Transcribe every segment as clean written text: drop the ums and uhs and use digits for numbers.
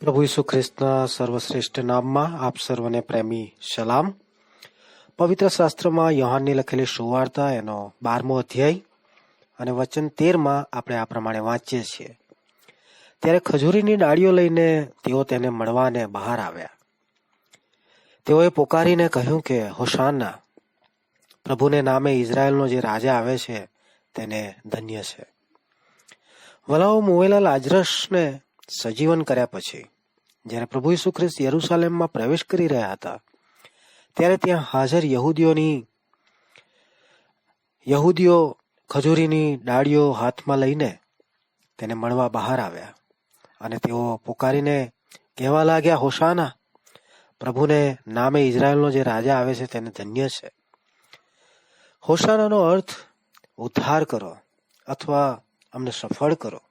પ્રભુ ઈસુ ખ્રિસ્તના સર્વશ્રેષ્ઠ નામમાં આપ સર્વને પ્રેમી સલામ. પવિત્ર શાસ્ત્રમાં યોહાનની લખેલી સુવાર્તા એનો 12મો અધ્યાય અને વચન 13માં આપણે આ પ્રમાણે વાંચીએ છીએ. ત્યારે ખજૂરીની ડાળીઓ લઈને તેઓ તેને મળવાને બહાર આવ્યા. તેઓએ પોકારીને કહ્યું કે હોશાના, પ્રભુને નામે ઇઝરાયલનો જે રાજા આવે છે તેને ધન્ય છે. વલાઓ મુવેલા લાજરસને સજીવન કર્યા પછી જ્યારે પ્રભુ ઈસુ ખ્રિસ્ત યરૂશાલેમમાં પ્રવેશ કરી રહ્યા હતા, ત્યારે ત્યાં હાજર યહૂદીઓ ખજૂરીની ડાળીઓ હાથમાં લઈને તેને મળવા બહાર આવ્યા અને તેઓ પોકારીને કહેવા લાગ્યા, હોશાના, પ્રભુને નામે ઇઝરાયલનો જે રાજા આવે છે તેને ધન્ય છે. હોશાનાનો અર્થ ઉદ્ધાર કરો અથવા અમને સફળ કરો.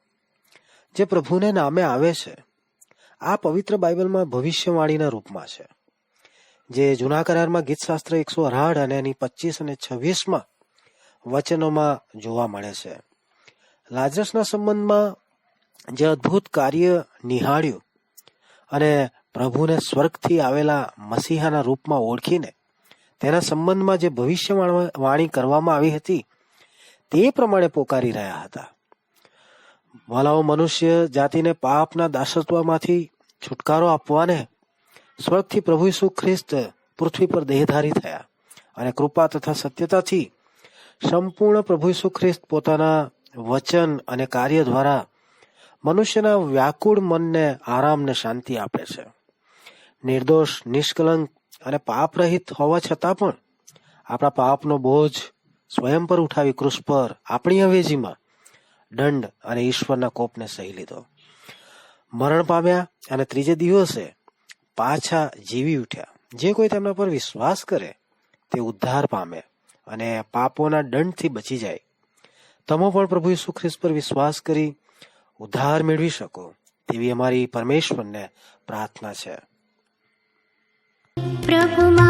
જે પ્રભુને નામે આવે છે આ પવિત્ર બાઇબલમાં ભવિષ્યવાણીના રૂપમાં છે, જે જૂના કરારમાં ગીતશાસ્ત્ર 118 અને એની 25 અને 26માં વચનોમાં જોવા મળે છે. લાજરસના સંબંધમાં જે અદ્ભુત કાર્ય નિહાળ્યું અને પ્રભુને સ્વર્ગથી આવેલા મસીહાના રૂપમાં ઓળખીને તેના સંબંધમાં જે ભવિષ્યવાણી કરવામાં આવી હતી તે પ્રમાણે પોકારી રહ્યા હતા. વાલાઓ, મનુષ્ય જાતિને પાપના દાસત્વમાંથી છુટકારો આપવાને સ્વર્ગથી પ્રભુ ઈસુ ખ્રિસ્ત પૃથ્વી પર દેહધારી થયા અને કૃપા તથા સત્યતાથી સંપૂર્ણ પ્રભુ ઈસુ ખ્રિસ્ત પોતાના વચન અને કાર્ય દ્વારા મનુષ્યના વ્યાકુળ મનને આરામ ને શાંતિ આપે છે. નિર્દોષ, નિષ્કલંક અને પાપરહિત હોવા છતાં પણ આપણા પાપનો બોજ સ્વયં પર ઉઠાવી ક્રૂસ પર આપણી અવેજીમાં દંડ અને ઈશ્વરના કોપને સહી લીધો. મરણ પામ્યા અને ત્રીજે દિવસે પાછા જીવી ઉઠ્યા. જે કોઈ તેમના પર વિશ્વાસ કરે તે ઉદ્ધાર પામે અને પાપોના દંડથી બચી જાય. તમે પણ પ્રભુ ઈસુ ખ્રિસ્ત પર વિશ્વાસ કરી ઉદ્ધાર મેળવી શકો તેવી અમારી પરમેશ્વરને પ્રાર્થના છે. પ્રભુ